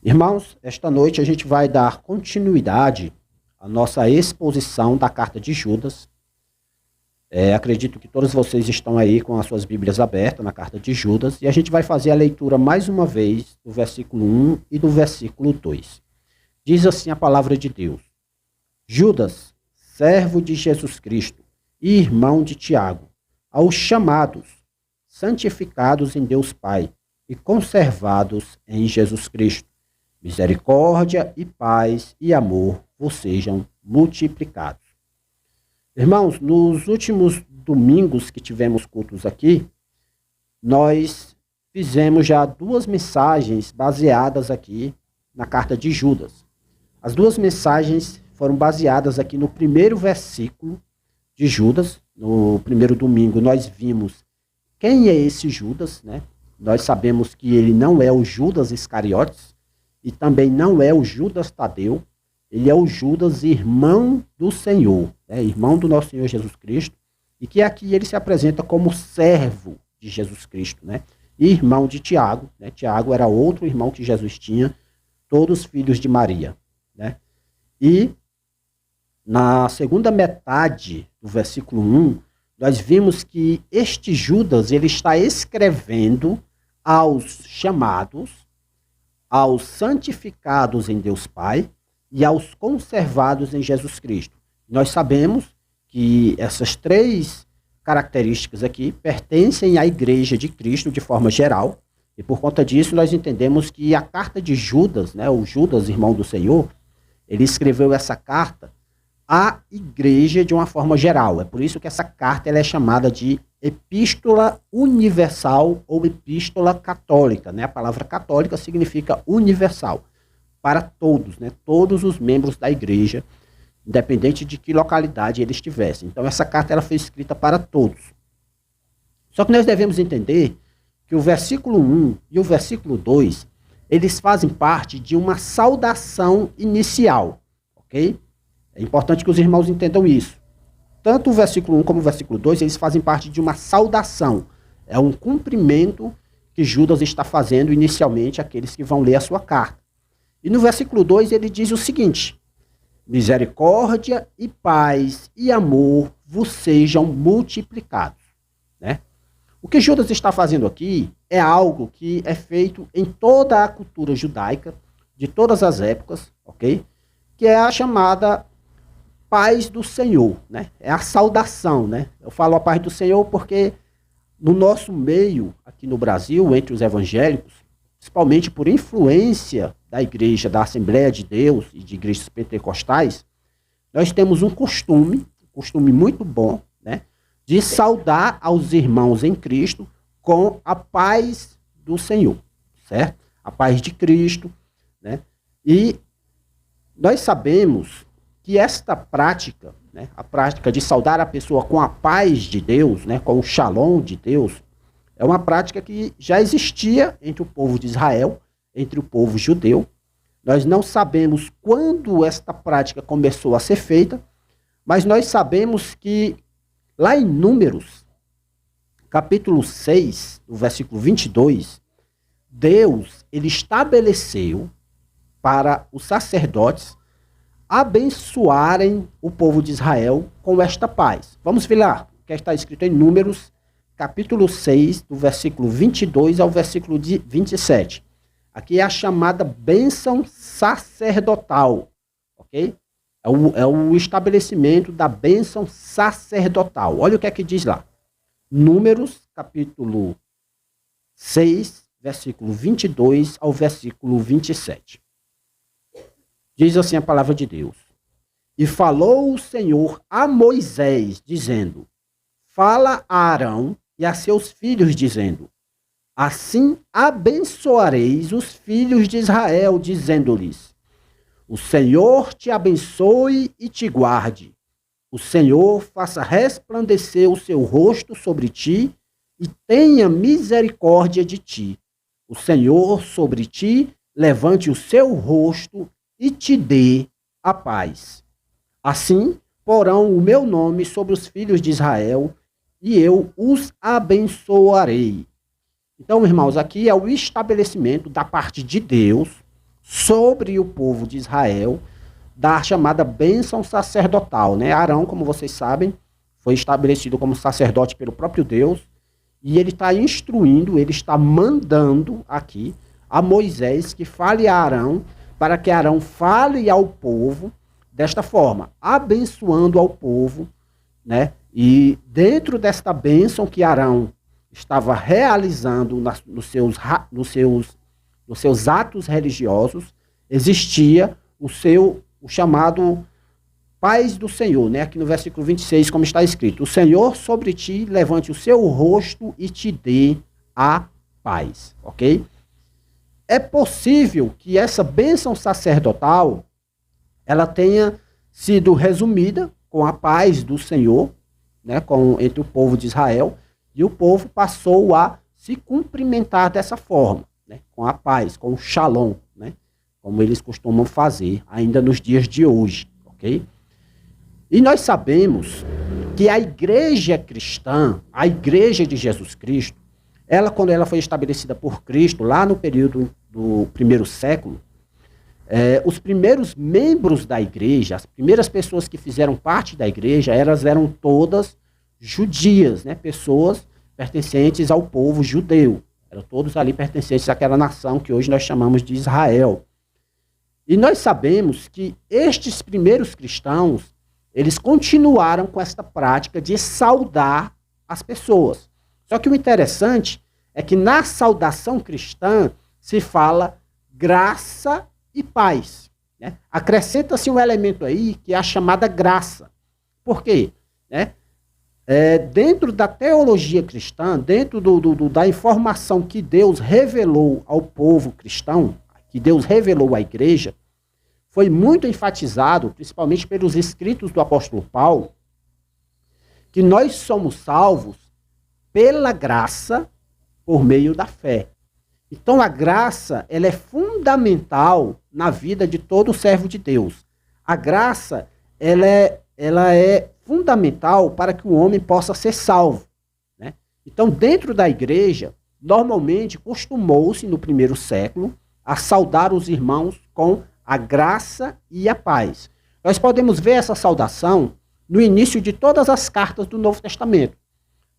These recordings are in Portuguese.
Irmãos, esta noite a gente vai dar continuidade à nossa exposição da carta de Judas. Acredito que todos vocês estão aí com as suas Bíblias abertas na carta de Judas, e a gente vai fazer a leitura mais uma vez do versículo 1 e do versículo 2. Diz assim a palavra de Deus: Judas, servo de Jesus Cristo e irmão de Tiago, aos chamados, santificados em Deus Pai e conservados em Jesus Cristo, misericórdia e paz e amor vos sejam multiplicados. Irmãos, nos últimos domingos que tivemos cultos aqui, nós fizemos já duas mensagens baseadas aqui na carta de Judas. As duas mensagens foram baseadas aqui no primeiro versículo de Judas. No primeiro domingo nós vimos quem é esse Judas, né? Nós sabemos que ele não é o Judas Iscariotes e também não é o Judas Tadeu. Ele é o Judas, irmão do Senhor, irmão do nosso Senhor Jesus Cristo, e que aqui ele se apresenta como servo de Jesus Cristo, né? E irmão de Tiago, né? Tiago era outro irmão que Jesus tinha, todos filhos de Maria, né? E na segunda metade do versículo 1, nós vimos que este Judas, ele está escrevendo aos chamados, aos santificados em Deus Pai, e aos conservados em Jesus Cristo. Nós sabemos que essas três características aqui pertencem à Igreja de Cristo de forma geral, e por conta disso nós entendemos que a carta de Judas, né, o Judas, irmão do Senhor, ele escreveu essa carta à Igreja de uma forma geral. É por isso que essa carta ela é chamada de Epístola Universal ou Epístola Católica, né? A palavra católica significa universal, para todos, né? Todos os membros da igreja, independente de que localidade eles estivessem. Então essa carta ela foi escrita para todos. Só que nós devemos entender que o versículo 1 e o versículo 2, eles fazem parte de uma saudação inicial, ok? É importante que os irmãos entendam isso. Tanto o versículo 1 como o versículo 2, eles fazem parte de uma saudação. É um cumprimento que Judas está fazendo inicialmente àqueles que vão ler a sua carta. E no versículo 2 ele diz o seguinte: misericórdia e paz e amor vos sejam multiplicados, né? O que Judas está fazendo aqui é algo que é feito em toda a cultura judaica, de todas as épocas, ok? Que é a chamada paz do Senhor, né? É a saudação, né? Eu falo a paz do Senhor porque no nosso meio, aqui no Brasil, entre os evangélicos, principalmente por influência da igreja, da Assembleia de Deus e de igrejas pentecostais, nós temos um costume muito bom, né, de saudar aos irmãos em Cristo com a paz do Senhor, certo? A paz de Cristo, né? E nós sabemos que esta prática, né, a prática de saudar a pessoa com a paz de Deus, né, com o shalom de Deus, é uma prática que já existia entre o povo de Israel, entre o povo judeu. Nós não sabemos quando esta prática começou a ser feita, mas nós sabemos que lá em Números, capítulo 6, no versículo 22, Deus ele estabeleceu para os sacerdotes abençoarem o povo de Israel com esta paz. Vamos ver lá o que está escrito em Números, capítulo 6, do versículo 22 ao versículo 27. Aqui é a chamada bênção sacerdotal, ok? É o estabelecimento da bênção sacerdotal. Olha o que é que diz lá. Números, capítulo 6, versículo 22 ao versículo 27. Diz assim a palavra de Deus: E falou o Senhor a Moisés, dizendo: Fala a Arão e a seus filhos, dizendo: Assim abençoareis os filhos de Israel, dizendo-lhes: O Senhor te abençoe e te guarde. O Senhor faça resplandecer o seu rosto sobre ti e tenha misericórdia de ti. O Senhor sobre ti levante o seu rosto e te dê a paz. Assim porão o meu nome sobre os filhos de Israel e eu os abençoarei. Então, irmãos, aqui é o estabelecimento da parte de Deus sobre o povo de Israel da chamada bênção sacerdotal, né? Arão, como vocês sabem, foi estabelecido como sacerdote pelo próprio Deus, e ele está instruindo, ele está mandando aqui a Moisés que fale a Arão, para que Arão fale ao povo desta forma, abençoando ao povo, né? E dentro desta bênção que Arão estava realizando nos seus atos religiosos, existia o chamado paz do Senhor, né? Aqui no versículo 26, como está escrito: o Senhor sobre ti levante o seu rosto e te dê a paz, ok? É possível que essa bênção sacerdotal ela tenha sido resumida com a paz do Senhor, né, entre o povo de Israel, e o povo passou a se cumprimentar dessa forma, né, com a paz, com o shalom, né, como eles costumam fazer ainda nos dias de hoje, ok? E nós sabemos que a igreja cristã, a igreja de Jesus Cristo, quando ela foi estabelecida por Cristo, lá no período do primeiro século, os primeiros membros da igreja, as primeiras pessoas que fizeram parte da igreja, elas eram todas judias, né? Pessoas pertencentes ao povo judeu. Eram todos ali pertencentes àquela nação que hoje nós chamamos de Israel. E nós sabemos que estes primeiros cristãos, eles continuaram com esta prática de saudar as pessoas. Só que o interessante é que na saudação cristã se fala graça e paz, né? Acrescenta-se um elemento aí que é a chamada graça. Por quê? Né? Dentro da teologia cristã, dentro da informação que Deus revelou ao povo cristão, que Deus revelou à igreja, foi muito enfatizado, principalmente pelos escritos do apóstolo Paulo, que nós somos salvos pela graça por meio da fé. Então a graça, ela é fundamental na vida de todo servo de Deus. A graça, ela é fundamental para que o homem possa ser salvo, né? Então, dentro da igreja, normalmente costumou-se, no primeiro século, a saudar os irmãos com a graça e a paz. Nós podemos ver essa saudação no início de todas as cartas do Novo Testamento.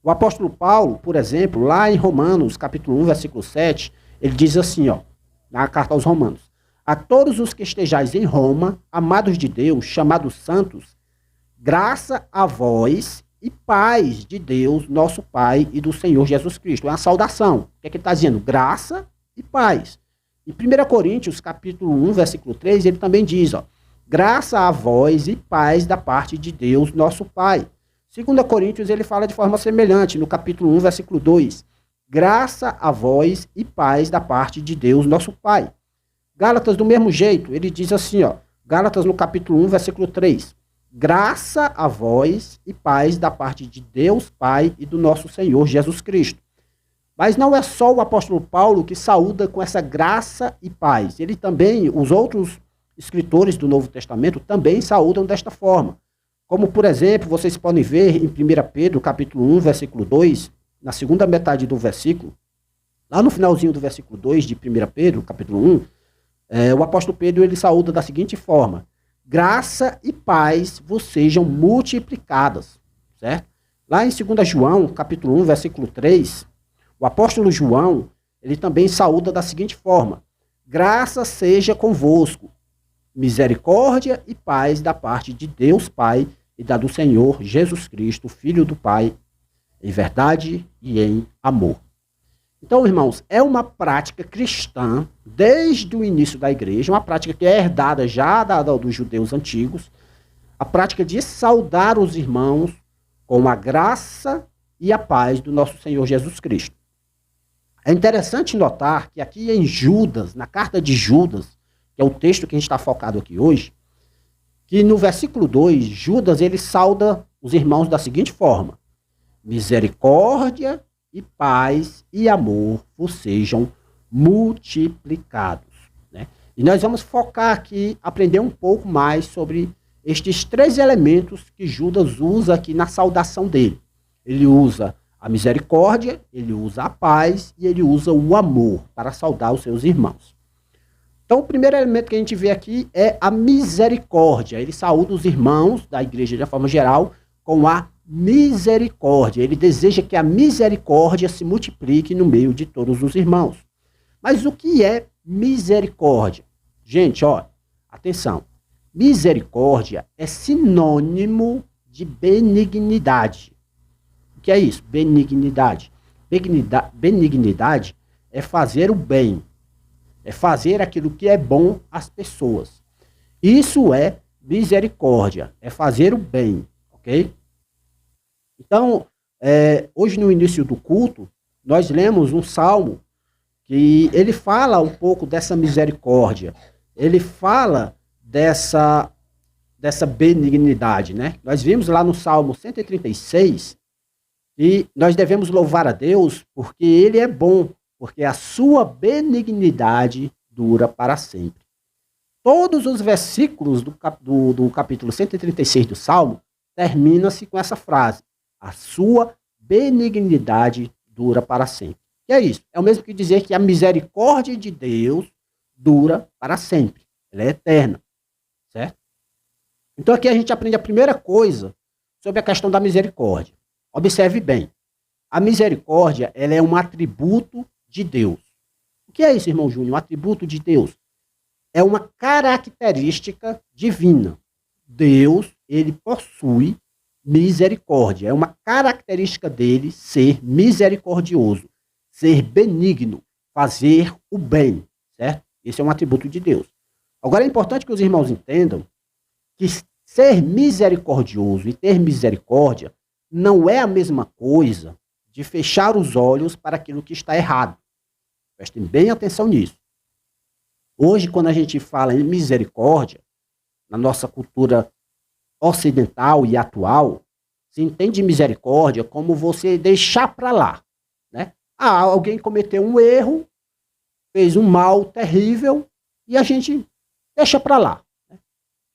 O apóstolo Paulo, por exemplo, lá em Romanos, capítulo 1, versículo 7, ele diz assim, ó, na carta aos Romanos: a todos os que estejais em Roma, amados de Deus, chamados santos, graça a vós e paz de Deus, nosso Pai, e do Senhor Jesus Cristo. É uma saudação. O que é que ele está dizendo? Graça e paz. Em 1 Coríntios, capítulo 1, versículo 3, ele também diz, ó, graça a vós e paz da parte de Deus, nosso Pai. 2 Coríntios, ele fala de forma semelhante, no capítulo 1, versículo 2, graça a vós e paz da parte de Deus, nosso Pai. Gálatas, do mesmo jeito, ele diz assim, ó, Gálatas, no capítulo 1, versículo 3, graça a vós e paz da parte de Deus, Pai, e do nosso Senhor Jesus Cristo. Mas não é só o apóstolo Paulo que saúda com essa graça e paz. Ele também, os outros escritores do Novo Testamento também saúdam desta forma. Como, por exemplo, vocês podem ver em 1 Pedro, capítulo 1, versículo 2, na segunda metade do versículo, lá no finalzinho do versículo 2 de 1 Pedro, capítulo 1, o apóstolo Pedro, ele saúda da seguinte forma: graça e paz vos sejam multiplicadas, certo? Lá em 2 João, capítulo 1, versículo 3, o apóstolo João, ele também saúda da seguinte forma: graça seja convosco, misericórdia e paz da parte de Deus Pai e da do Senhor Jesus Cristo, Filho do Pai, em verdade e em amor. Então, irmãos, é uma prática cristã desde o início da igreja, uma prática que é herdada já dos judeus antigos, a prática de saudar os irmãos com a graça e a paz do nosso Senhor Jesus Cristo. É interessante notar que aqui em Judas, na carta de Judas, que é o texto que a gente está focado aqui hoje, que no versículo 2, Judas, ele sauda os irmãos da seguinte forma: misericórdia e paz e amor vos sejam multiplicados, né? E nós vamos focar aqui, aprender um pouco mais sobre estes três elementos que Judas usa aqui na saudação dele. Ele usa a misericórdia, ele usa a paz e ele usa o amor para saudar os seus irmãos. Então, o primeiro elemento que a gente vê aqui é a misericórdia. Ele saúda os irmãos da igreja de forma geral com a misericórdia. Ele deseja que a misericórdia se multiplique no meio de todos os irmãos. Mas o que é misericórdia? Gente, ó, atenção. Misericórdia é sinônimo de benignidade. O que é isso? Benignidade. Benignidade é fazer o bem. É fazer aquilo que é bom às pessoas. Isso é misericórdia. É fazer o bem. Ok? Então, hoje no início do culto, nós lemos um salmo que ele fala um pouco dessa misericórdia. Ele fala dessa benignidade, né? Nós vimos lá no Salmo 136 e nós devemos louvar a Deus porque Ele é bom, porque a sua benignidade dura para sempre. Todos os versículos do capítulo 136 do Salmo terminam-se com essa frase: a sua benignidade dura para sempre. Que é isso? É o mesmo que dizer que a misericórdia de Deus dura para sempre. Ela é eterna. Certo? Então aqui a gente aprende a primeira coisa sobre a questão da misericórdia. Observe bem. A misericórdia, ela é um atributo de Deus. O que é isso, irmão Júnior? Um atributo de Deus. É uma característica divina. Deus, ele possui misericórdia. É uma característica dele ser misericordioso, ser benigno, fazer o bem, certo? Esse é um atributo de Deus. Agora é importante que os irmãos entendam que ser misericordioso e ter misericórdia não é a mesma coisa de fechar os olhos para aquilo que está errado. Prestem bem atenção nisso. Hoje, quando a gente fala em misericórdia, na nossa cultura ocidental e atual, se entende misericórdia como você deixar para lá, né? Alguém cometeu um erro, fez um mal terrível e a gente deixa para lá.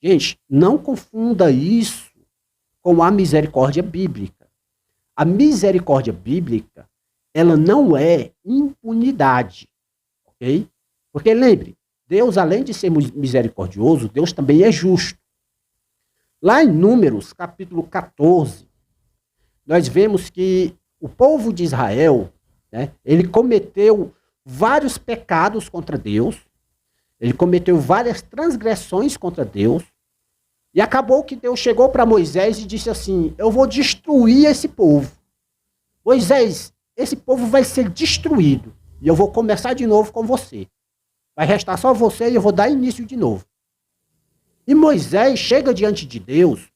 Gente, não confunda isso com a misericórdia bíblica. A misericórdia bíblica, ela não é impunidade, ok? Porque lembre, Deus, além de ser misericordioso, Deus também é justo. Lá em Números, capítulo 14, nós vemos que o povo de Israel, né, ele cometeu vários pecados contra Deus, ele cometeu várias transgressões contra Deus, e acabou que Deus chegou para Moisés e disse assim: eu vou destruir esse povo. Moisés, esse povo vai ser destruído, e eu vou começar de novo com você. Vai restar só você e eu vou dar início de novo. E Moisés chega diante de Deus,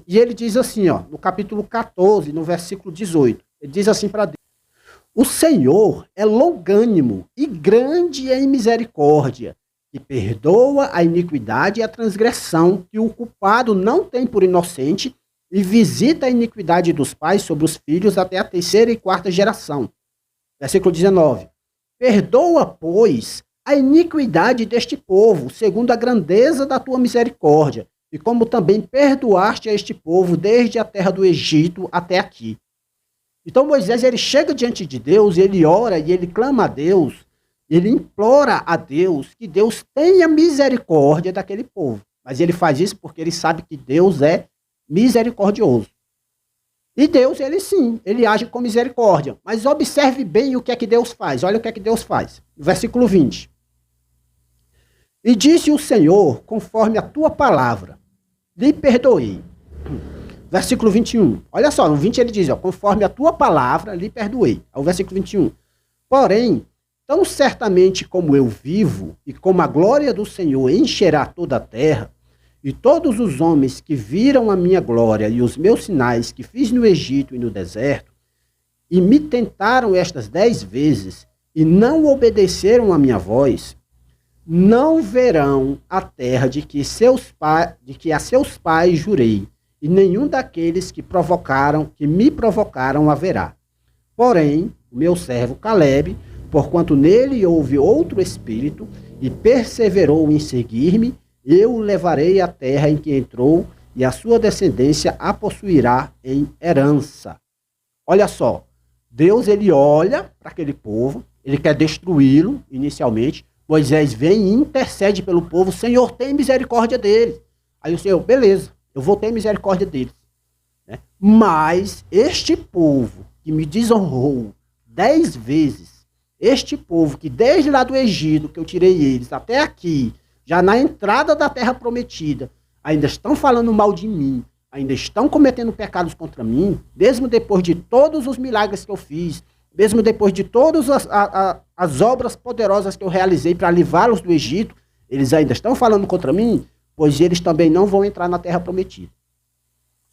e ele diz assim, ó, no capítulo 14, no versículo 18, ele diz assim para Deus: o Senhor é longânimo e grande em misericórdia, que perdoa a iniquidade e a transgressão que o culpado não tem por inocente e visita a iniquidade dos pais sobre os filhos até a terceira e quarta geração. Versículo 19. Perdoa, pois, a iniquidade deste povo, segundo a grandeza da tua misericórdia, e como também perdoaste a este povo desde a terra do Egito até aqui. Então Moisés, ele chega diante de Deus, ele ora e ele clama a Deus, ele implora a Deus que Deus tenha misericórdia daquele povo. Mas ele faz isso porque ele sabe que Deus é misericordioso. E Deus, ele sim, ele age com misericórdia. Mas observe bem o que é que Deus faz. Olha o que é que Deus faz. Versículo 20. E disse o Senhor, conforme a tua palavra, lhe perdoei. Versículo 21. Olha só, no 20 ele diz, ó, conforme a tua palavra, lhe perdoei. Ao versículo 21. Porém, tão certamente como eu vivo, e como a glória do Senhor encherá toda a terra, e todos os homens que viram a minha glória e os meus sinais que fiz no Egito e no deserto, e me tentaram estas 10 vezes, e não obedeceram a minha voz, não verão a terra de que a seus pais jurei, e nenhum daqueles que me provocaram haverá. Porém, o meu servo Calebe, porquanto nele houve outro espírito, e perseverou em seguir-me, eu o levarei à terra em que entrou, e a sua descendência a possuirá em herança. Olha só, Deus, ele olha para aquele povo, ele quer destruí-lo inicialmente, Moisés vem e intercede pelo povo, Senhor, tem misericórdia deles. Aí o Senhor, beleza, eu vou ter misericórdia deles. Né? Mas este povo que me desonrou 10 vezes, este povo que desde lá do Egito, que eu tirei eles, até aqui, já na entrada da terra prometida, ainda estão falando mal de mim, ainda estão cometendo pecados contra mim, mesmo depois de todos os milagres que eu fiz, mesmo depois de todas as obras poderosas que eu realizei para livrá-los do Egito, eles ainda estão falando contra mim, pois eles também não vão entrar na terra prometida.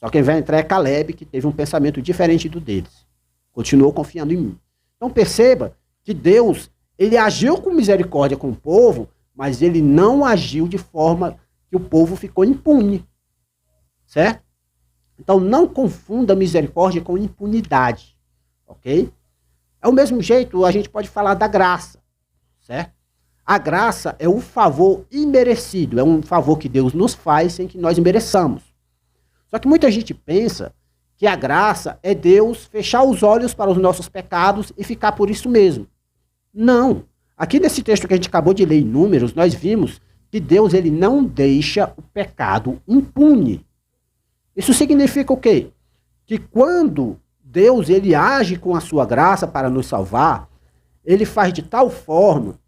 Só quem vai entrar é Caleb, que teve um pensamento diferente do deles. Continuou confiando em mim. Então perceba que Deus, ele agiu com misericórdia com o povo, mas ele não agiu de forma que o povo ficou impune. Certo? Então não confunda misericórdia com impunidade. Ok? É o mesmo jeito, a gente pode falar da graça, certo? A graça é um favor imerecido, é um favor que Deus nos faz sem que nós mereçamos. Só que muita gente pensa que a graça é Deus fechar os olhos para os nossos pecados e ficar por isso mesmo. Não. Aqui nesse texto que a gente acabou de ler em Números, nós vimos que Deus ele não deixa o pecado impune. Isso significa o quê? Que quando Deus ele age com a sua graça para nos salvar, ele faz de tal forma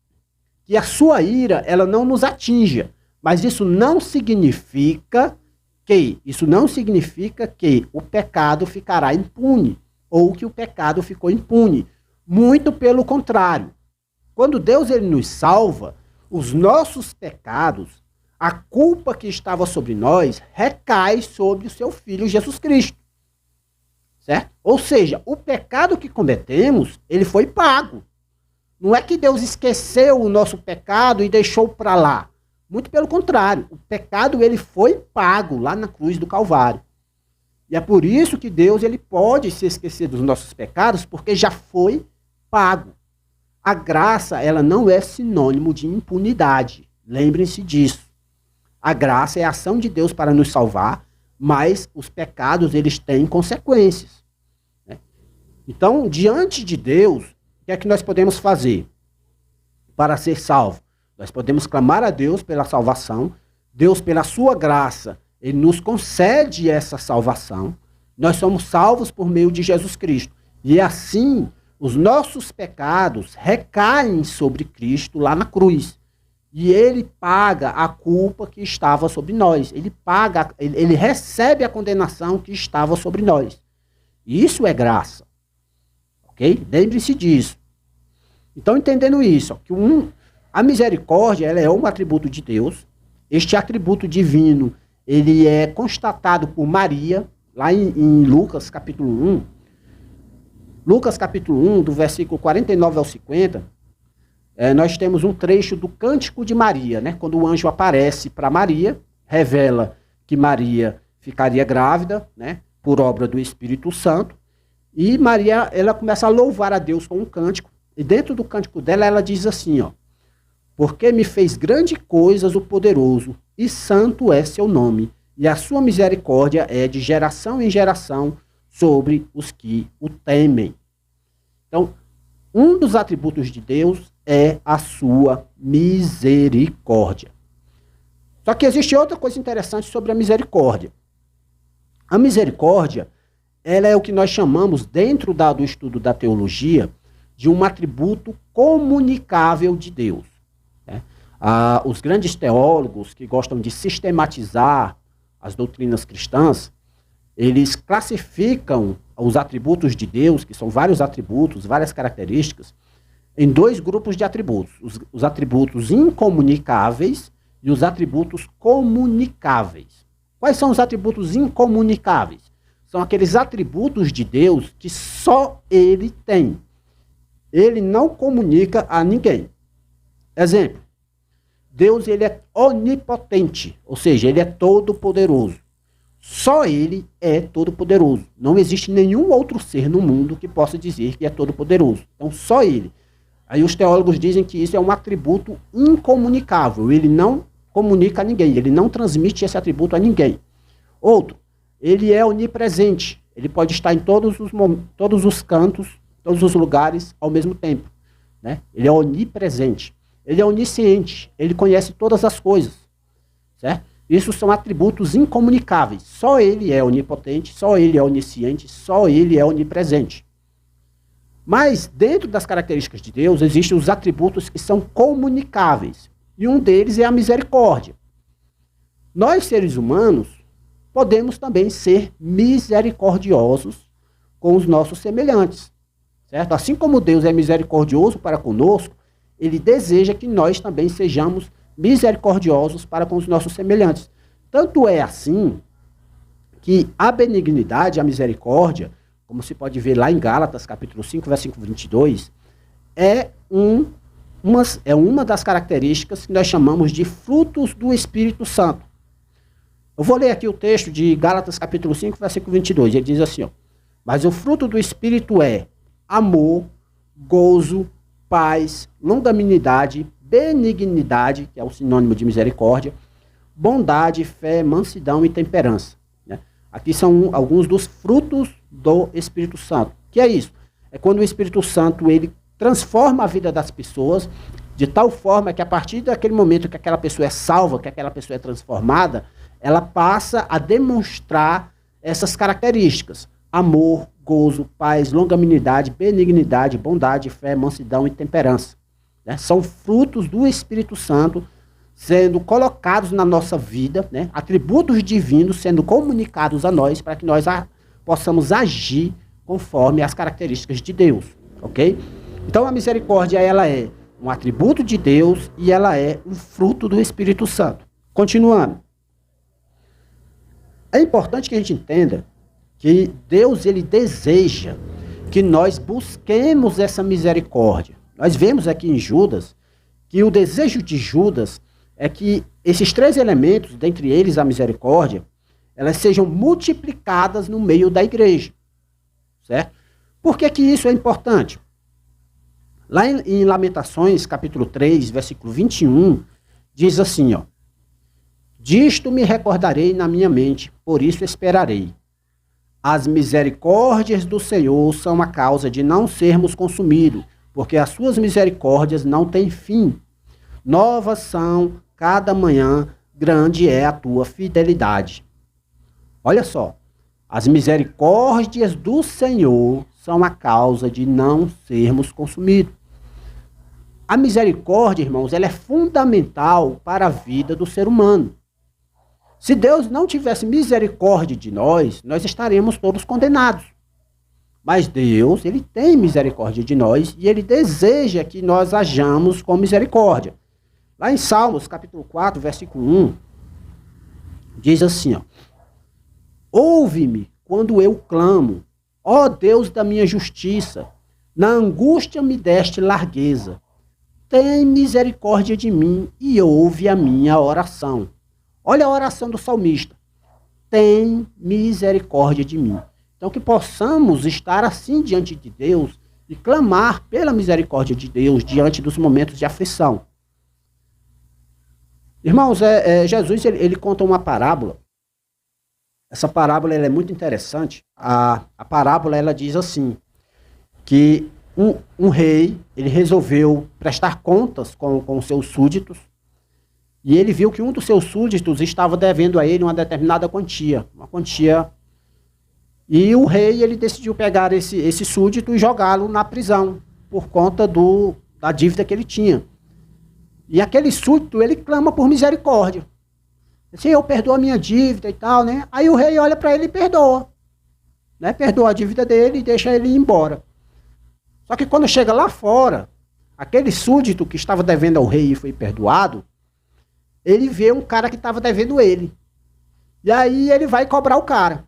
que a sua ira ela não nos atinja. Mas isso não significa que o pecado ficará impune ou que o pecado ficou impune. Muito pelo contrário. Quando Deus ele nos salva, os nossos pecados, a culpa que estava sobre nós, recai sobre o seu Filho Jesus Cristo. Certo? Ou seja, o pecado que cometemos, ele foi pago. Não é que Deus esqueceu o nosso pecado e deixou para lá. Muito pelo contrário, o pecado ele foi pago lá na cruz do Calvário. E é por isso que Deus ele pode se esquecer dos nossos pecados, porque já foi pago. A graça ela não é sinônimo de impunidade. Lembrem-se disso. A graça é a ação de Deus para nos salvar, mas os pecados eles têm consequências. Né? Então, diante de Deus, o que é que nós podemos fazer para ser salvo? Nós podemos clamar a Deus pela salvação. Deus, pela sua graça, ele nos concede essa salvação. Nós somos salvos por meio de Jesus Cristo. E assim, os nossos pecados recaem sobre Cristo lá na cruz. E ele paga a culpa que estava sobre nós. Ele recebe a condenação que estava sobre nós. Isso é graça. Ok? Lembre-se disso. Então, entendendo isso, que a misericórdia ela é um atributo de Deus. Este atributo divino, ele é constatado por Maria, lá em Lucas capítulo 1. Lucas capítulo 1, do versículo 49 ao 50, nós temos um trecho do Cântico de Maria, né? Quando o anjo aparece para Maria, revela que Maria ficaria grávida, né? Por obra do Espírito Santo, e Maria ela começa a louvar a Deus com um cântico, e dentro do cântico dela ela diz assim, ó, porque me fez grandes coisas o poderoso, e santo é seu nome, e a sua misericórdia é de geração em geração sobre os que o temem. Então, um dos atributos de Deus é a sua misericórdia. Só que existe outra coisa interessante sobre a misericórdia. A misericórdia, ela é o que nós chamamos, dentro do estudo da teologia, de um atributo comunicável de Deus. Né? Os grandes teólogos que gostam de sistematizar as doutrinas cristãs, eles classificam os atributos de Deus, que são vários atributos, várias características, em dois grupos de atributos. Os atributos incomunicáveis e os atributos comunicáveis. Quais são os atributos incomunicáveis? São aqueles atributos de Deus que só ele tem. Ele não comunica a ninguém. Exemplo, Deus ele é onipotente, ou seja, ele é todo-poderoso. Só ele é todo-poderoso. Não existe nenhum outro ser no mundo que possa dizer que é todo-poderoso. Então, só ele. Aí os teólogos dizem que isso é um atributo incomunicável. Ele não comunica a ninguém, ele não transmite esse atributo a ninguém. Outro, ele é onipresente. Ele pode estar em todos os cantos, todos os lugares ao mesmo tempo. Né? Ele é onipresente. ele é onisciente, ele conhece todas as coisas, certo? Isso são atributos incomunicáveis. Só ele é onipotente, só ele é onisciente, só ele é onipresente. Mas dentro das características de Deus existem os atributos que são comunicáveis. E um deles é a misericórdia. Nós, seres humanos, podemos também ser misericordiosos com os nossos semelhantes, certo? Assim como Deus é misericordioso para conosco, ele deseja que nós também sejamos misericordiosos para com os nossos semelhantes. Tanto é assim que a benignidade, a misericórdia, como se pode ver lá em Gálatas, capítulo 5, versículo 22, é uma das características que nós chamamos de frutos do Espírito Santo. Eu vou ler aqui o texto de Gálatas, capítulo 5, versículo 22. Ele diz assim, ó, mas o fruto do Espírito é amor, gozo, paz, longanimidade, benignidade, que é o sinônimo de misericórdia, bondade, fé, mansidão e temperança. Né? Aqui são alguns dos frutos do Espírito Santo. Que é isso? É quando o Espírito Santo ele transforma a vida das pessoas de tal forma que a partir daquele momento que aquela pessoa é salva, que aquela pessoa é transformada, ela passa a demonstrar essas características: amor, gozo, paz, longanimidade, benignidade, bondade, fé, mansidão e temperança. Né? São frutos do Espírito Santo sendo colocados na nossa vida, né? Atributos divinos sendo comunicados a nós para que nós possamos agir conforme as características de Deus, ok? Então a misericórdia ela é um atributo de Deus e ela é um fruto do Espírito Santo. Continuando. É importante que a gente entenda que Deus ele deseja que nós busquemos essa misericórdia. Nós vemos aqui em Judas que o desejo de Judas é que esses três elementos, dentre eles a misericórdia, elas sejam multiplicadas no meio da igreja. Certo? Por que isso é importante? Lá em Lamentações, capítulo 3, versículo 21, diz assim, ó, disto me recordarei na minha mente, por isso esperarei. As misericórdias do Senhor são a causa de não sermos consumidos, porque as suas misericórdias não têm fim. Novas são cada manhã, grande é a tua fidelidade. Olha só, as misericórdias do Senhor são a causa de não sermos consumidos. A misericórdia, irmãos, ela é fundamental para a vida do ser humano. Se Deus não tivesse misericórdia de nós, nós estaremos todos condenados. Mas Deus, ele tem misericórdia de nós e ele deseja que nós hajamos com misericórdia. Lá em Salmos, capítulo 4, versículo 1, diz assim, ó, ouve-me quando eu clamo, ó Deus da minha justiça, na angústia me deste largueza. Tem misericórdia de mim e ouve a minha oração. Olha a oração do salmista. Tem misericórdia de mim. Então que possamos estar assim diante de Deus e clamar pela misericórdia de Deus diante dos momentos de aflição. Irmãos, Jesus ele conta uma parábola. Essa parábola ela é muito interessante. A parábola ela diz assim, que um rei ele resolveu prestar contas com seus súditos e ele viu que um dos seus súditos estava devendo a ele uma determinada quantia, e o rei ele decidiu pegar esse súdito e jogá-lo na prisão por conta da dívida que ele tinha. E aquele súdito ele clama por misericórdia. Assim, eu perdoo a minha dívida e tal, né? Aí o rei olha para ele e perdoa. Né? Perdoa a dívida dele e deixa ele ir embora. Só que quando chega lá fora, aquele súdito que estava devendo ao rei e foi perdoado, ele vê um cara que estava devendo ele. E aí ele vai cobrar o cara.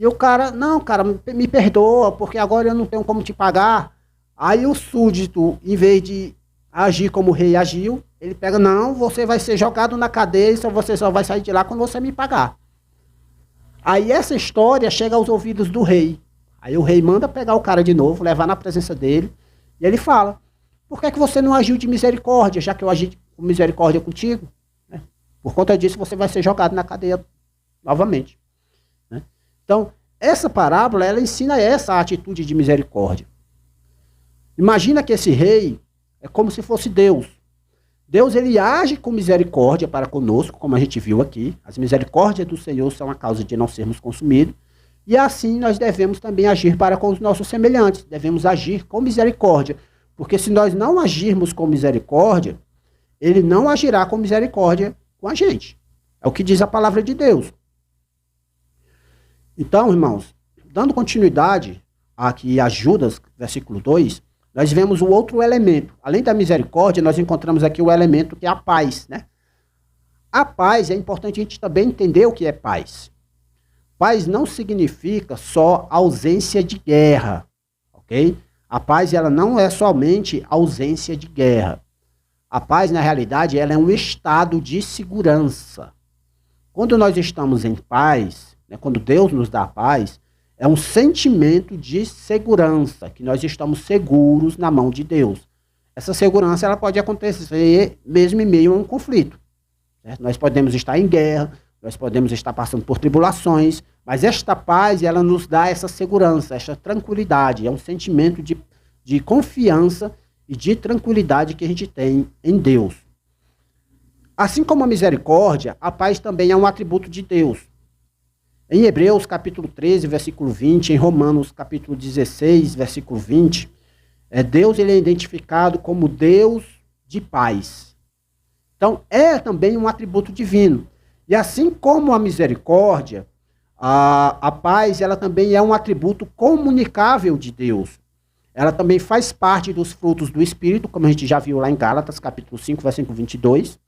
E o cara, não, cara, me perdoa, porque agora eu não tenho como te pagar. Aí o súdito, em vez de agir como o rei agiu, ele pega, não, você vai ser jogado na cadeia, você só vai sair de lá quando você me pagar. Aí essa história chega aos ouvidos do rei. Aí o rei manda pegar o cara de novo, levar na presença dele, e ele fala, por que você não agiu de misericórdia, já que eu agi com misericórdia contigo? Né? Por conta disso, você vai ser jogado na cadeia novamente. Né? Então, essa parábola, ela ensina essa atitude de misericórdia. Imagina que esse rei, é como se fosse Deus. Deus, ele age com misericórdia para conosco, como a gente viu aqui. As misericórdias do Senhor são a causa de não sermos consumidos. E assim nós devemos também agir para com os nossos semelhantes. Devemos agir com misericórdia. Porque se nós não agirmos com misericórdia, ele não agirá com misericórdia com a gente. É o que diz a palavra de Deus. Então, irmãos, dando continuidade aqui a Judas, versículo 2, nós vemos o outro elemento. Além da misericórdia, nós encontramos aqui o elemento que é a paz, né? A paz, é importante a gente também entender o que é paz. Paz não significa só ausência de guerra, ok? A paz, ela não é somente ausência de guerra. A paz, na realidade, ela é um estado de segurança. Quando nós estamos em paz, né, quando Deus nos dá a paz, é um sentimento de segurança, que nós estamos seguros na mão de Deus. Essa segurança, ela pode acontecer mesmo em meio a um conflito. Certo? Nós podemos estar em guerra, nós podemos estar passando por tribulações, mas esta paz, ela nos dá essa segurança, essa tranquilidade, é um sentimento de confiança e de tranquilidade que a gente tem em Deus. Assim como a misericórdia, a paz também é um atributo de Deus. Em Hebreus, capítulo 13, versículo 20, em Romanos, capítulo 16, versículo 20, Deus, ele é identificado como Deus de paz. Então, é também um atributo divino. E assim como a misericórdia, a paz, ela também é um atributo comunicável de Deus. Ela também faz parte dos frutos do Espírito, como a gente já viu lá em Gálatas, capítulo 5, versículo 22.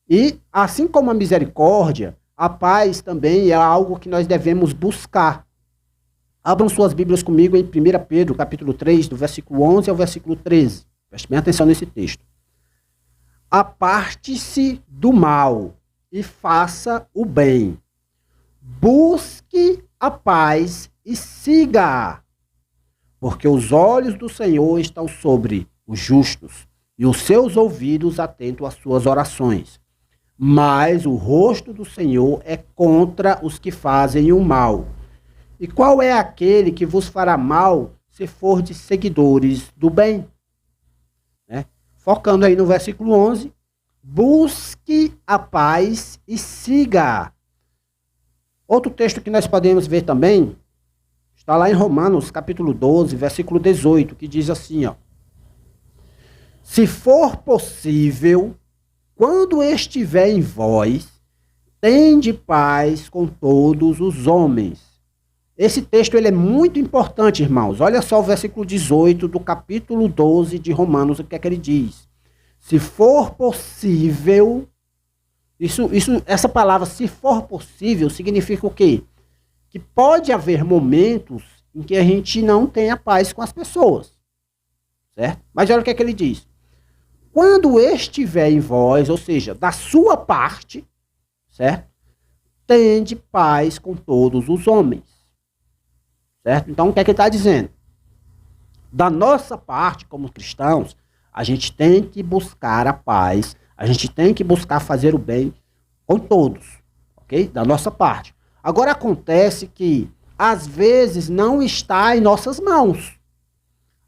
E assim como a misericórdia, a paz também é algo que nós devemos buscar. Abram suas Bíblias comigo em 1 Pedro, capítulo 3, do versículo 11 ao versículo 13. Preste bem atenção nesse texto. Aparte-se do mal e faça o bem. Busque a paz e siga-a. Porque os olhos do Senhor estão sobre os justos e os seus ouvidos atentos às suas orações. Mas o rosto do Senhor é contra os que fazem o mal. E qual é aquele que vos fará mal se fordes seguidores do bem? Né? Focando aí no versículo 11, busque a paz e siga. Outro texto que nós podemos ver também, está lá em Romanos, capítulo 12, versículo 18, que diz assim, ó. Se for possível, quando estiver em vós, tende paz com todos os homens. Esse texto ele é muito importante, irmãos. Olha só o versículo 18 do capítulo 12 de Romanos, o que é que ele diz. Se for possível, essa palavra, se for possível, significa o quê? Que pode haver momentos em que a gente não tenha paz com as pessoas, certo? Mas olha o que é que ele diz. Quando estiver em vós, ou seja, da sua parte, certo? Tende paz com todos os homens, certo? Então, o que é que ele está dizendo? Da nossa parte, como cristãos, a gente tem que buscar a paz, a gente tem que buscar fazer o bem com todos, ok? Da nossa parte. Agora acontece que, às vezes, não está em nossas mãos.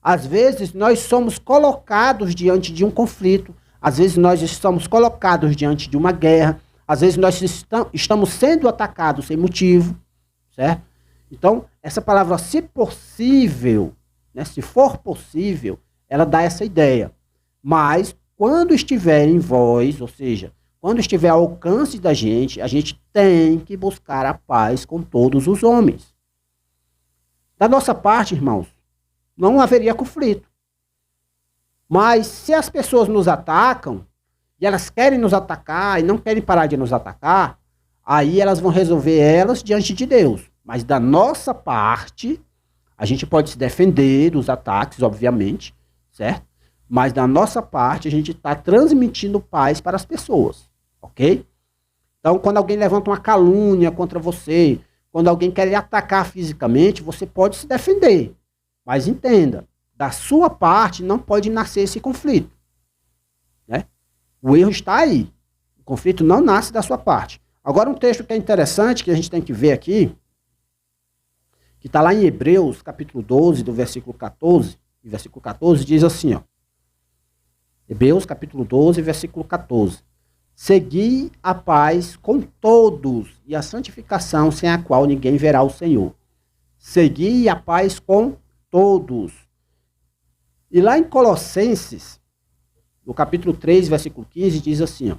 Às vezes, nós somos colocados diante de um conflito. Às vezes, nós somos colocados diante de uma guerra. Às vezes, nós estamos sendo atacados sem motivo, certo? Então, essa palavra, se possível, né, se for possível, ela dá essa ideia. Mas, quando estiver em vós, ou seja, quando estiver ao alcance da gente, a gente tem que buscar a paz com todos os homens. Da nossa parte, irmãos, não haveria conflito. Mas se as pessoas nos atacam, e elas querem nos atacar e não querem parar de nos atacar, aí elas vão resolver elas diante de Deus. Mas da nossa parte, a gente pode se defender dos ataques, obviamente, certo? Mas da nossa parte, a gente está transmitindo paz para as pessoas, ok? Então, quando alguém levanta uma calúnia contra você, quando alguém quer lhe atacar fisicamente, você pode se defender. Mas entenda, da sua parte não pode nascer esse conflito, né? O erro está aí. O conflito não nasce da sua parte. Agora, um texto que é interessante, que a gente tem que ver aqui, que está lá em Hebreus, capítulo 12, do versículo 14, e versículo 14 diz assim, ó. Hebreus capítulo 12, versículo 14. Segui a paz com todos e a santificação sem a qual ninguém verá o Senhor. Segui a paz com todos. E lá em Colossenses, no capítulo 3, versículo 15, diz assim, ó,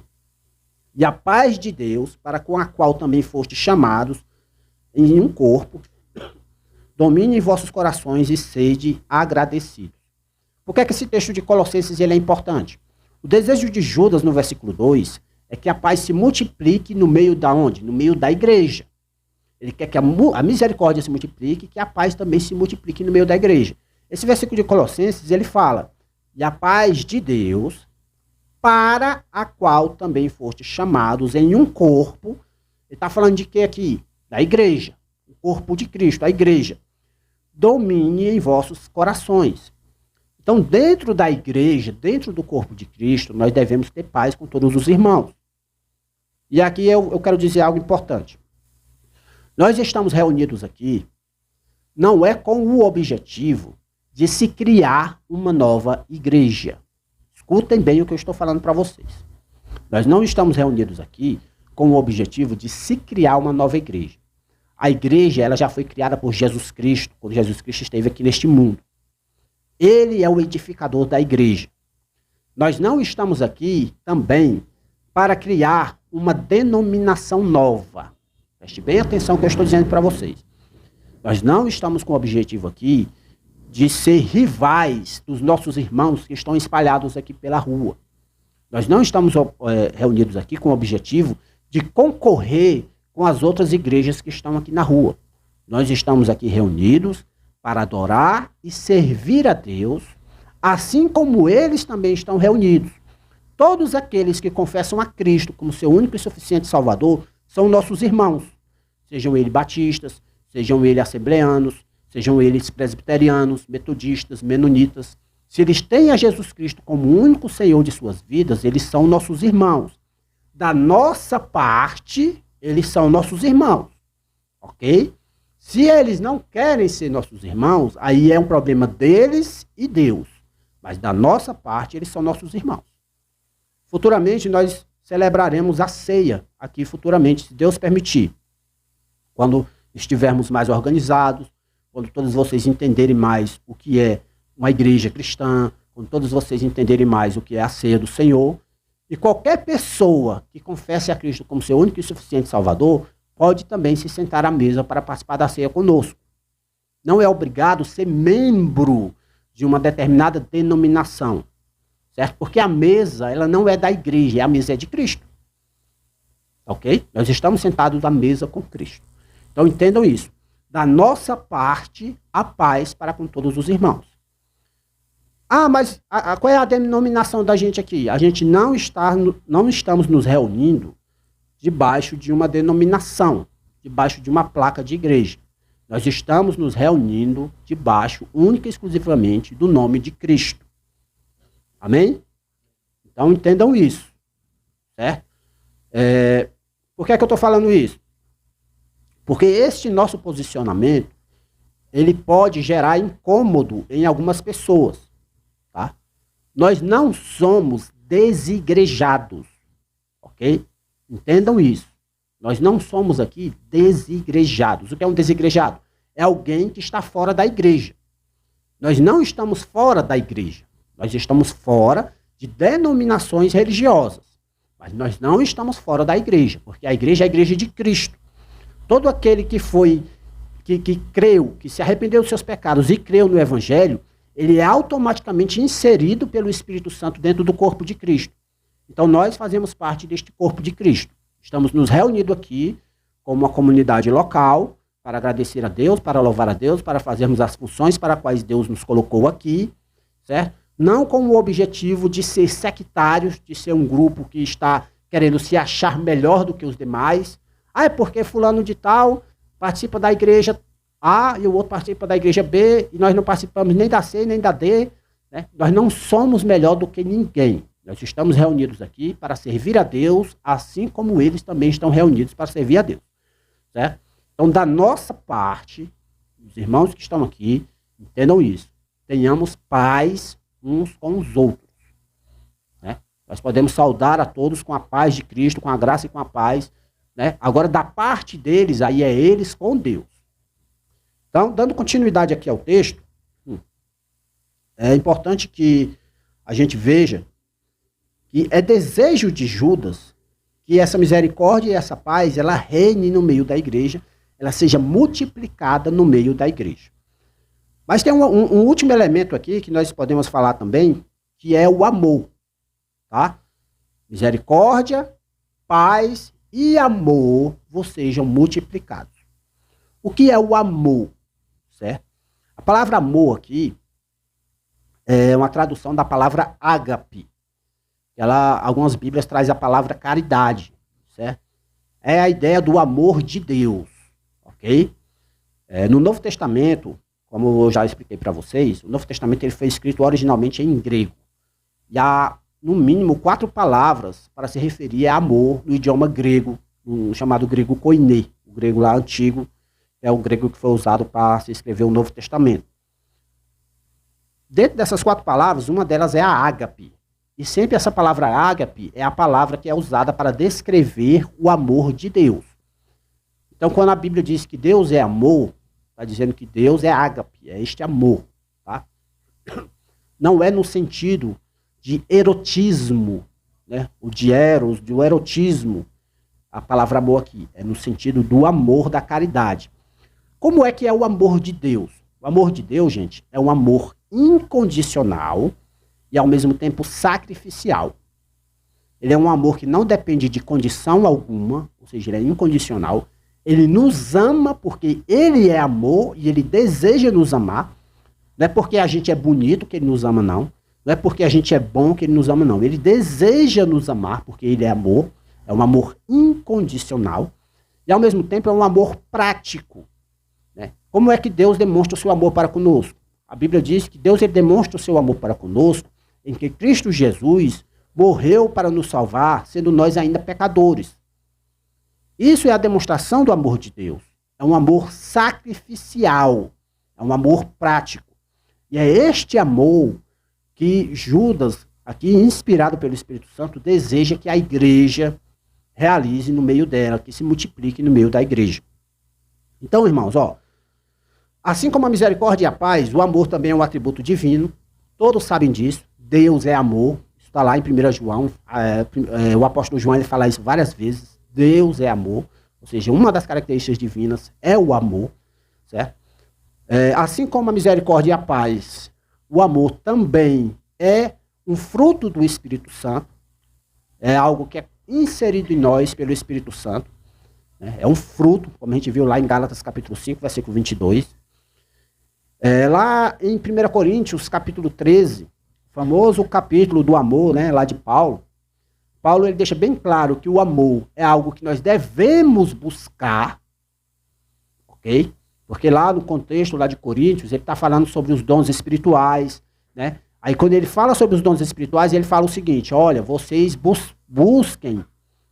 e a paz de Deus, para com a qual também foste chamados em um corpo, domine em vossos corações e sede agradecidos. Por que é que esse texto de Colossenses ele é importante? O desejo de Judas, no versículo 2, é que a paz se multiplique no meio da onde? No meio da igreja. Ele quer que a misericórdia se multiplique e que a paz também se multiplique no meio da igreja. Esse versículo de Colossenses, ele fala, e a paz de Deus, para a qual também foste chamados em um corpo. Ele está falando de quê aqui? Da igreja. O corpo de Cristo, a igreja. Domine em vossos corações. Então, dentro da igreja, dentro do corpo de Cristo, nós devemos ter paz com todos os irmãos. E aqui eu quero dizer algo importante. Nós estamos reunidos aqui, não é com o objetivo de se criar uma nova igreja. Escutem bem o que eu estou falando para vocês. Nós não estamos reunidos aqui com o objetivo de se criar uma nova igreja. A igreja ela já foi criada por Jesus Cristo, quando Jesus Cristo esteve aqui neste mundo. Ele é o edificador da igreja. Nós não estamos aqui também para criar uma denominação nova. Preste bem atenção no que eu estou dizendo para vocês. Nós não estamos com o objetivo aqui de ser rivais dos nossos irmãos que estão espalhados aqui pela rua. Nós não estamos reunidos aqui com o objetivo de concorrer com as outras igrejas que estão aqui na rua. Nós estamos aqui reunidos para adorar e servir a Deus, assim como eles também estão reunidos. Todos aqueles que confessam a Cristo como seu único e suficiente Salvador são nossos irmãos. Sejam eles batistas, sejam eles assembleanos, sejam eles presbiterianos, metodistas, menonitas. Se eles têm a Jesus Cristo como único Senhor de suas vidas, eles são nossos irmãos. Da nossa parte, eles são nossos irmãos. Ok? Se eles não querem ser nossos irmãos, aí é um problema deles e Deus. Mas da nossa parte, eles são nossos irmãos. Futuramente, nós celebraremos a ceia aqui futuramente, se Deus permitir. Quando estivermos mais organizados, quando todos vocês entenderem mais o que é uma igreja cristã, quando todos vocês entenderem mais o que é a ceia do Senhor, e qualquer pessoa que confesse a Cristo como seu único e suficiente Salvador, pode também se sentar à mesa para participar da ceia conosco. Não é obrigado ser membro de uma determinada denominação, certo? Porque a mesa, ela não é da igreja, a mesa é de Cristo. Ok? Nós estamos sentados à mesa com Cristo. Então entendam isso. Da nossa parte, a paz para com todos os irmãos. Ah, mas qual é a denominação da gente aqui? A gente não estamos nos reunindo debaixo de uma denominação, debaixo de uma placa de igreja. Nós estamos nos reunindo debaixo, única e exclusivamente, do nome de Cristo. Amém? Então entendam isso. Certo? Por que é que eu estou falando isso? Porque este nosso posicionamento, ele pode gerar incômodo em algumas pessoas. Tá? Nós não somos desigrejados. Ok? Entendam isso. Nós não somos aqui desigrejados. O que é um desigrejado? É alguém que está fora da igreja. Nós não estamos fora da igreja. Nós estamos fora de denominações religiosas. Mas nós não estamos fora da igreja, porque a igreja é a igreja de Cristo. Todo aquele que creu, que se arrependeu dos seus pecados e creu no Evangelho, ele é automaticamente inserido pelo Espírito Santo dentro do corpo de Cristo. Então nós fazemos parte deste corpo de Cristo. Estamos nos reunindo aqui como uma comunidade local para agradecer a Deus, para louvar a Deus, para fazermos as funções para as quais Deus nos colocou aqui, certo? Não com o objetivo de ser sectários, de ser um grupo que está querendo se achar melhor do que os demais. Ah, é porque fulano de tal participa da igreja A e o outro participa da igreja B e nós não participamos nem da C nem da D. Né? Nós não somos melhor do que ninguém. Nós estamos reunidos aqui para servir a Deus, assim como eles também estão reunidos para servir a Deus. Certo? Então, da nossa parte, os irmãos que estão aqui, entendam isso. Tenhamos paz uns com os outros. Nós podemos saudar a todos com a paz de Cristo, com a graça e com a paz, né? Agora, da parte deles, aí é eles com Deus. Então, dando continuidade aqui ao texto, é importante que a gente veja que é desejo de Judas que essa misericórdia e essa paz, ela reine no meio da igreja, ela seja multiplicada no meio da igreja. Mas tem um último elemento aqui que nós podemos falar também, que é o amor. Tá? Misericórdia, paz e amor vos sejam multiplicados. O que é o amor? Certo? A palavra amor aqui é uma tradução da palavra ágape. Algumas bíblias trazem a palavra caridade. Certo? É a ideia do amor de Deus. Ok? No Novo Testamento, como eu já expliquei para vocês, o Novo Testamento ele foi escrito originalmente em grego. E há, no mínimo, 4 palavras para se referir a amor no idioma grego, chamado grego koiné, o grego lá antigo, é o grego que foi usado para se escrever o Novo Testamento. Dentro dessas 4 palavras, uma delas é a ágape. E sempre essa palavra ágape é a palavra que é usada para descrever o amor de Deus. Então, quando a Bíblia diz que Deus é amor, está dizendo que Deus é ágape, é este amor. Tá? Não é no sentido de erotismo, né? O de eros, do erotismo, a palavra amor aqui, é no sentido do amor da caridade. Como é que é o amor de Deus? O amor de Deus, gente, é um amor incondicional e ao mesmo tempo sacrificial. Ele é um amor que não depende de condição alguma, ou seja, ele é incondicional. Ele nos ama porque ele é amor e ele deseja nos amar. Não é porque a gente é bonito que ele nos ama, não. Não é porque a gente é bom que ele nos ama, não. Ele deseja nos amar porque ele é amor. É um amor incondicional. E ao mesmo tempo é um amor prático. Né? Como é que Deus demonstra o seu amor para conosco? A Bíblia diz que Deus ele demonstra o seu amor para conosco em que Cristo Jesus morreu para nos salvar, sendo nós ainda pecadores. Isso é a demonstração do amor de Deus. É um amor sacrificial. É um amor prático. E é este amor que Judas, aqui inspirado pelo Espírito Santo, deseja que a igreja realize no meio dela, que se multiplique no meio da igreja. Então, irmãos, assim como a misericórdia e a paz, o amor também é um atributo divino. Todos sabem disso. Deus é amor. Isso está lá em 1 João. O apóstolo João ele fala isso várias vezes. Deus é amor. Ou seja, uma das características divinas é o amor. Certo? Assim como a misericórdia e a paz, o amor também é um fruto do Espírito Santo. É algo que é inserido em nós pelo Espírito Santo. É um fruto, como a gente viu lá em Gálatas capítulo 5, versículo 22. Lá em 1 Coríntios capítulo 13, famoso capítulo do amor, né, lá de Paulo. Paulo ele deixa bem claro que o amor é algo que nós devemos buscar, ok? Porque lá no contexto lá de Coríntios, ele está falando sobre os dons espirituais, né? Aí quando ele fala sobre os dons espirituais, ele fala o seguinte, olha, vocês busquem,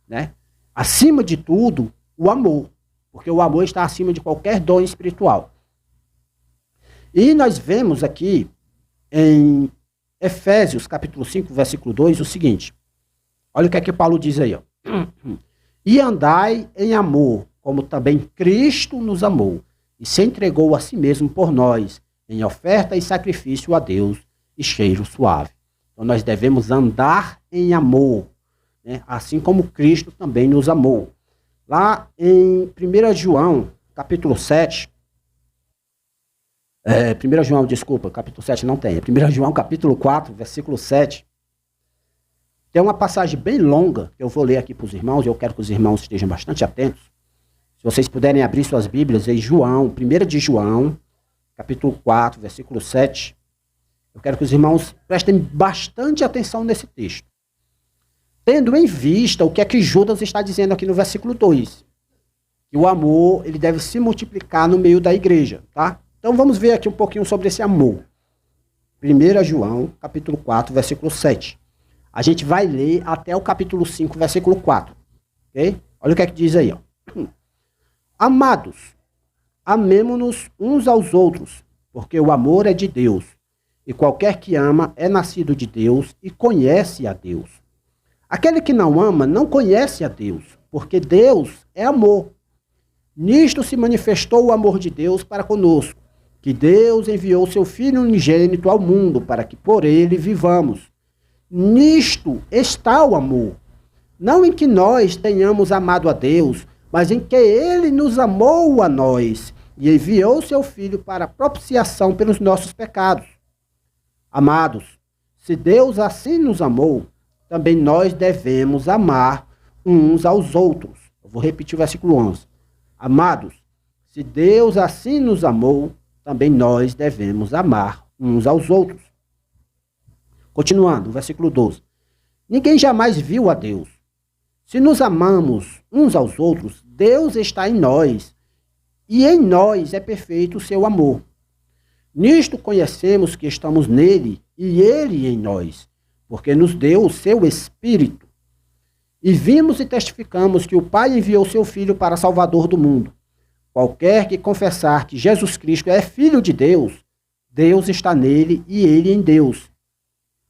né, acima de tudo, o amor, porque o amor está acima de qualquer dom espiritual. E nós vemos aqui em Efésios capítulo 5, versículo 2, o seguinte, olha o que é que Paulo diz aí, ó. E andai em amor, como também Cristo nos amou, e se entregou a si mesmo por nós, em oferta e sacrifício a Deus, e cheiro suave. Então nós devemos andar em amor, né? Assim como Cristo também nos amou. Lá em 1 João, capítulo 7, 1 João, desculpa, capítulo 7 não tem, 1 João, capítulo 4, versículo 7, tem uma passagem bem longa, que eu vou ler aqui para os irmãos, e eu quero que os irmãos estejam bastante atentos. Se vocês puderem abrir suas Bíblias em João, 1 de João, capítulo 4, versículo 7, eu quero que os irmãos prestem bastante atenção nesse texto. Tendo em vista o que é que Judas está dizendo aqui no versículo 2, que o amor ele deve se multiplicar no meio da igreja, tá? Então vamos ver aqui um pouquinho sobre esse amor. 1 João, capítulo 4, versículo 7. A gente vai ler até o capítulo 5, versículo 4. Ok? Olha o que é que diz aí, ó. Amados, amemo-nos uns aos outros, porque o amor é de Deus. E qualquer que ama é nascido de Deus e conhece a Deus. Aquele que não ama não conhece a Deus, porque Deus é amor. Nisto se manifestou o amor de Deus para conosco, que Deus enviou seu Filho unigênito ao mundo para que por ele vivamos. Nisto está o amor. Não em que nós tenhamos amado a Deus, mas em que ele nos amou a nós e enviou seu Filho para propiciação pelos nossos pecados. Amados, se Deus assim nos amou, também nós devemos amar uns aos outros. Eu vou repetir o versículo 11. Amados, se Deus assim nos amou, também nós devemos amar uns aos outros. Continuando, versículo 12. Ninguém jamais viu a Deus. Se nos amamos uns aos outros, Deus está em nós, e em nós é perfeito o seu amor. Nisto conhecemos que estamos nele, e ele em nós, porque nos deu o seu Espírito. E vimos e testificamos que o Pai enviou seu Filho para Salvador do mundo. Qualquer que confessar que Jesus Cristo é Filho de Deus, Deus está nele e ele em Deus.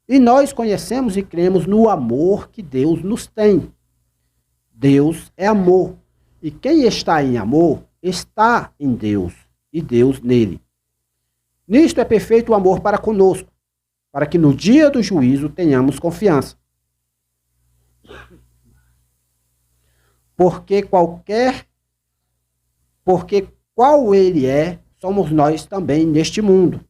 E nós conhecemos e cremos no amor que Deus nos tem. Deus é amor, e quem está em amor está em Deus, e Deus nele. Nisto é perfeito o amor para conosco, para que no dia do juízo tenhamos confiança. Porque qual ele é, somos nós também neste mundo.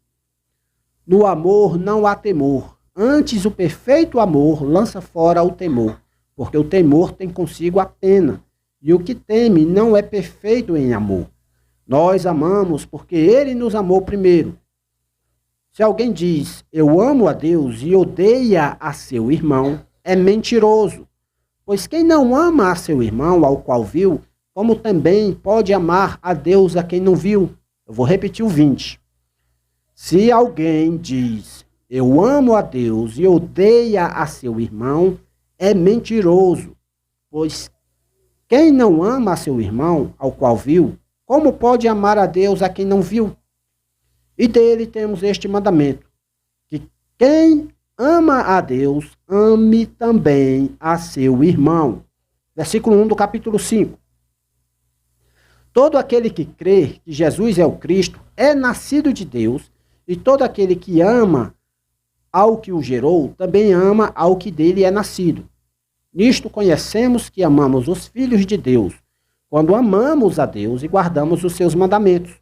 No amor não há temor, antes o perfeito amor lança fora o temor, porque o temor tem consigo a pena, e o que teme não é perfeito em amor. Nós amamos porque ele nos amou primeiro. Se alguém diz, eu amo a Deus e odeia a seu irmão, é mentiroso. Pois quem não ama a seu irmão, ao qual viu, como também pode amar a Deus a quem não viu? Eu vou repetir o 20. Se alguém diz, eu amo a Deus e odeia a seu irmão, é mentiroso. Pois quem não ama a seu irmão, ao qual viu, como pode amar a Deus a quem não viu? E dele temos este mandamento, que quem ama a Deus, ame também a seu irmão. Versículo 1 do capítulo 5. Todo aquele que crê que Jesus é o Cristo é nascido de Deus, e todo aquele que ama ao que o gerou, também ama ao que dele é nascido. Nisto conhecemos que amamos os filhos de Deus, quando amamos a Deus e guardamos os seus mandamentos.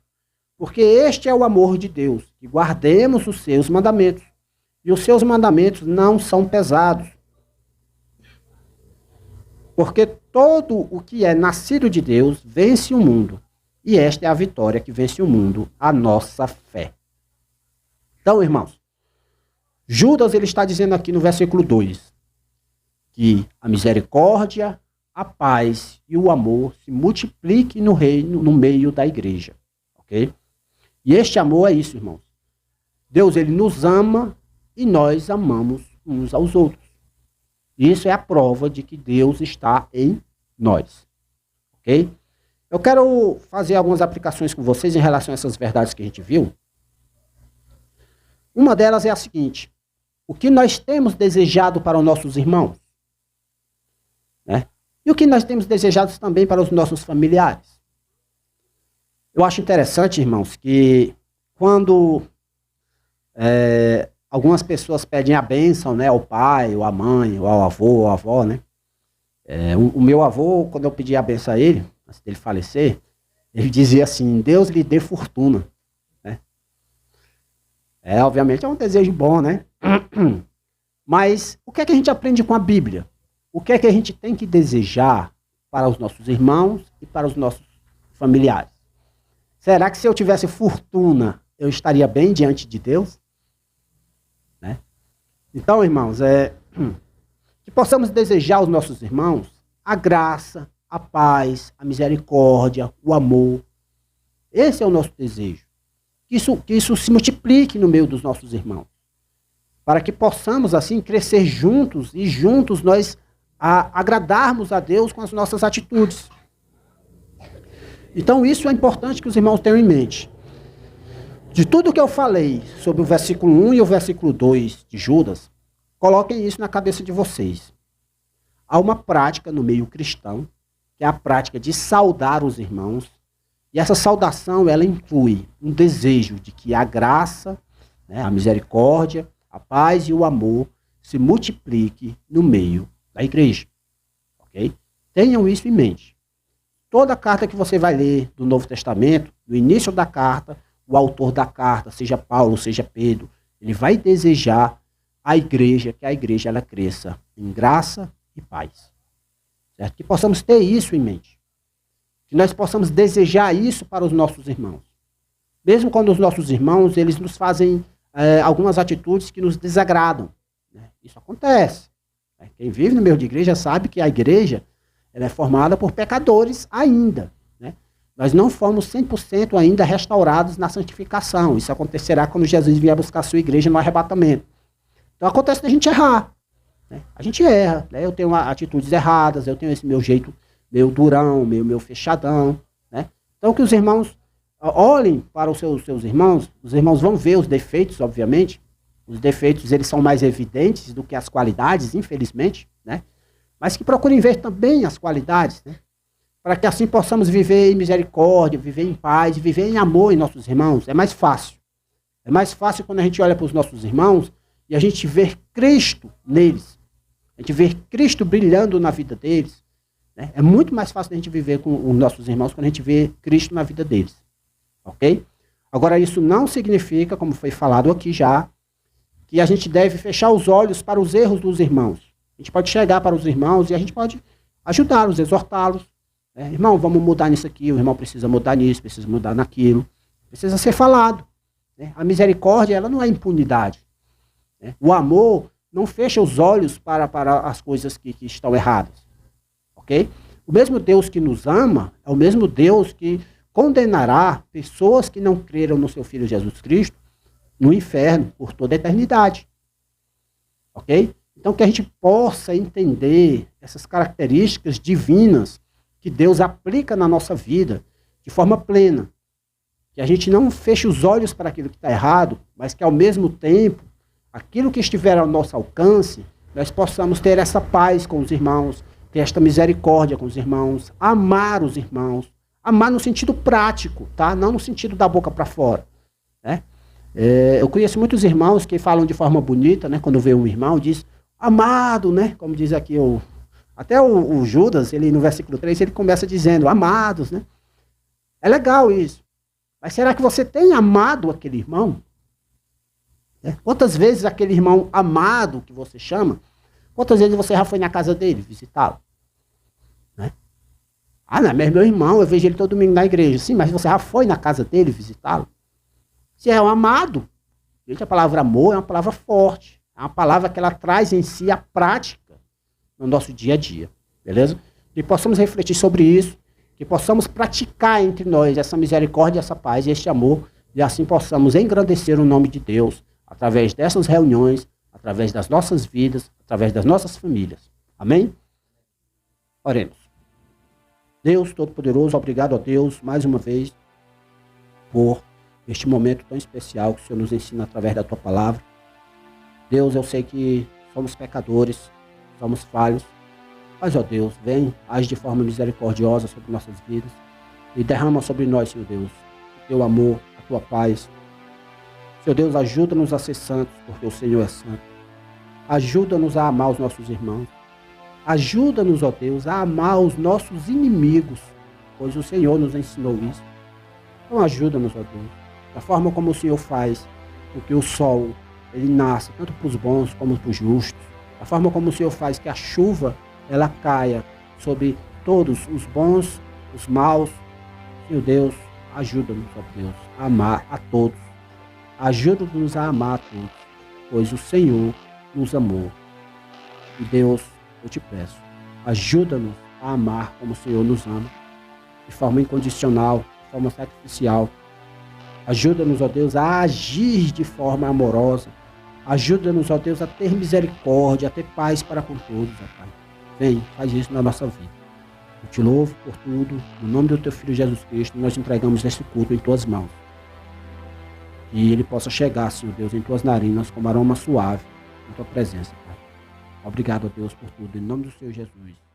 Porque este é o amor de Deus, que guardemos os seus mandamentos. E os seus mandamentos não são pesados. Porque todo o que é nascido de Deus vence o mundo. E esta é a vitória que vence o mundo, a nossa fé. Então, irmãos, Judas ele está dizendo aqui no versículo 2, que a misericórdia, a paz e o amor se multipliquem no reino, no meio da igreja. Ok? E este amor é isso, irmãos. Deus ele nos ama e nós amamos uns aos outros. Isso é a prova de que Deus está em nós. Ok? Eu quero fazer algumas aplicações com vocês em relação a essas verdades que a gente viu. Uma delas é a seguinte: o que nós temos desejado para os nossos irmãos? Né? E o que nós temos desejado também para os nossos familiares? Eu acho interessante, irmãos, que quando algumas pessoas pedem a bênção, né, ao pai, ou à mãe, ou ao avô, ou à avó, né? O meu avô, quando eu pedi a bênção a ele, antes dele falecer, ele dizia assim, Deus lhe dê fortuna. Né? Obviamente é um desejo bom, né? Mas o que é que a gente aprende com a Bíblia? O que é que a gente tem que desejar para os nossos irmãos e para os nossos familiares? Será que se eu tivesse fortuna, eu estaria bem diante de Deus? Né? Então, irmãos, que possamos desejar aos nossos irmãos a graça, a paz, a misericórdia, o amor. Esse é o nosso desejo. Que isso se multiplique no meio dos nossos irmãos. Para que possamos, assim, crescer juntos e juntos nós agradarmos a Deus com as nossas atitudes. Então, isso é importante que os irmãos tenham em mente. De tudo que eu falei sobre o versículo 1 e o versículo 2 de Judas, coloquem isso na cabeça de vocês. há uma prática no meio cristão, que é a prática de saudar os irmãos. E essa saudação, ela inclui um desejo de que a graça, né, a misericórdia, a paz e o amor se multiplique no meio da igreja. Ok? Tenham isso em mente. Toda carta que você vai ler do Novo Testamento, no início da carta, o autor da carta, seja Paulo, seja Pedro, ele vai desejar a igreja, que a igreja ela cresça em graça e paz. Certo? Que possamos ter isso em mente. Que nós possamos desejar isso para os nossos irmãos. Mesmo quando os nossos irmãos, eles nos fazem algumas atitudes que nos desagradam. Né? Isso acontece. Quem vive no meio de igreja sabe que a igreja ela é formada por pecadores ainda. Né? Nós não fomos 100% ainda restaurados na santificação. Isso acontecerá quando Jesus vier buscar a sua igreja no arrebatamento. Então acontece da gente errar. Né? A gente erra. Né? Eu tenho atitudes erradas, eu tenho esse meu jeito meio durão, meio fechadão. Né? Então que os irmãos olhem para os seus irmãos, os irmãos vão ver os defeitos, obviamente. Os defeitos eles são mais evidentes do que as qualidades, infelizmente, né? Mas que procurem ver também as qualidades, né? Para que assim possamos viver em misericórdia, viver em paz, viver em amor em nossos irmãos. É mais fácil. É mais fácil quando a gente olha para os nossos irmãos e a gente vê Cristo neles. A gente vê Cristo brilhando na vida deles. Né? É muito mais fácil a gente viver com os nossos irmãos quando a gente vê Cristo na vida deles. Ok? Agora, isso não significa, como foi falado aqui já, que a gente deve fechar os olhos para os erros dos irmãos. A gente pode chegar para os irmãos e a gente pode ajudá-los, exortá-los. Irmão, vamos mudar nisso aqui, o irmão precisa mudar nisso, precisa mudar naquilo. Precisa ser falado. Né? A misericórdia, ela não é impunidade. Né? O amor não fecha os olhos para as coisas que estão erradas. Ok? O mesmo Deus que nos ama é o mesmo Deus que condenará pessoas que não creram no seu Filho Jesus Cristo no inferno por toda a eternidade. Ok? Então que a gente possa entender essas características divinas que Deus aplica na nossa vida de forma plena. Que a gente não feche os olhos para aquilo que está errado, mas que ao mesmo tempo, aquilo que estiver ao nosso alcance, nós possamos ter essa paz com os irmãos, ter esta misericórdia com os irmãos, amar os irmãos, amar no sentido prático, tá? Não no sentido da boca para fora. Né? Eu conheço muitos irmãos que falam de forma bonita, né? Quando vê um irmão, diz, amado, né? Como diz aqui até o Judas, ele no versículo 3, ele começa dizendo, amados, né? É legal isso. Mas será que você tem amado aquele irmão? Quantas vezes aquele irmão amado que você chama, quantas vezes você já foi na casa dele visitá-lo? Né? Ah, não, mas meu irmão, eu vejo ele todo domingo na igreja. Sim, mas você já foi na casa dele visitá-lo? Se é um amado, gente, a palavra amor é uma palavra forte. É uma palavra que ela traz em si a prática no nosso dia a dia. Beleza? Que possamos refletir sobre isso, que possamos praticar entre nós essa misericórdia, essa paz e este amor, e assim possamos engrandecer o nome de Deus através dessas reuniões, através das nossas vidas, através das nossas famílias. Amém? Oremos. Deus Todo-Poderoso, obrigado a Deus mais uma vez por este momento tão especial que o Senhor nos ensina através da Tua Palavra. Deus, eu sei que somos pecadores, somos falhos, mas, ó Deus, vem, age de forma misericordiosa sobre nossas vidas e derrama sobre nós, Senhor Deus, o Teu amor, a Tua paz. Senhor Deus, ajuda-nos a ser santos, porque o Senhor é santo. Ajuda-nos a amar os nossos irmãos. Ajuda-nos, ó Deus, a amar os nossos inimigos, pois o Senhor nos ensinou isso. Então ajuda-nos, ó Deus, da forma como o Senhor faz com que o sol ele nasça, tanto para os bons como para os justos. Da forma como o Senhor faz que a chuva ela caia sobre todos os bons, os maus. Senhor Deus, ajuda-nos, ó Deus, a amar a todos. Ajuda-nos a amar a todos, pois o Senhor nos amou. E Deus, eu te peço, ajuda-nos a amar como o Senhor nos ama, de forma incondicional, de forma sacrificial. Ajuda-nos, ó Deus, a agir de forma amorosa. Ajuda-nos, ó Deus, a ter misericórdia, a ter paz para com todos, ó Pai. Vem, faz isso na nossa vida. Eu te louvo por tudo. No nome do Teu Filho Jesus Cristo, nós entregamos esse culto em Tuas mãos. E ele possa chegar, Senhor Deus, em Tuas narinas como aroma suave, em Tua presença, Pai. Obrigado a Deus por tudo, em nome do Senhor Jesus.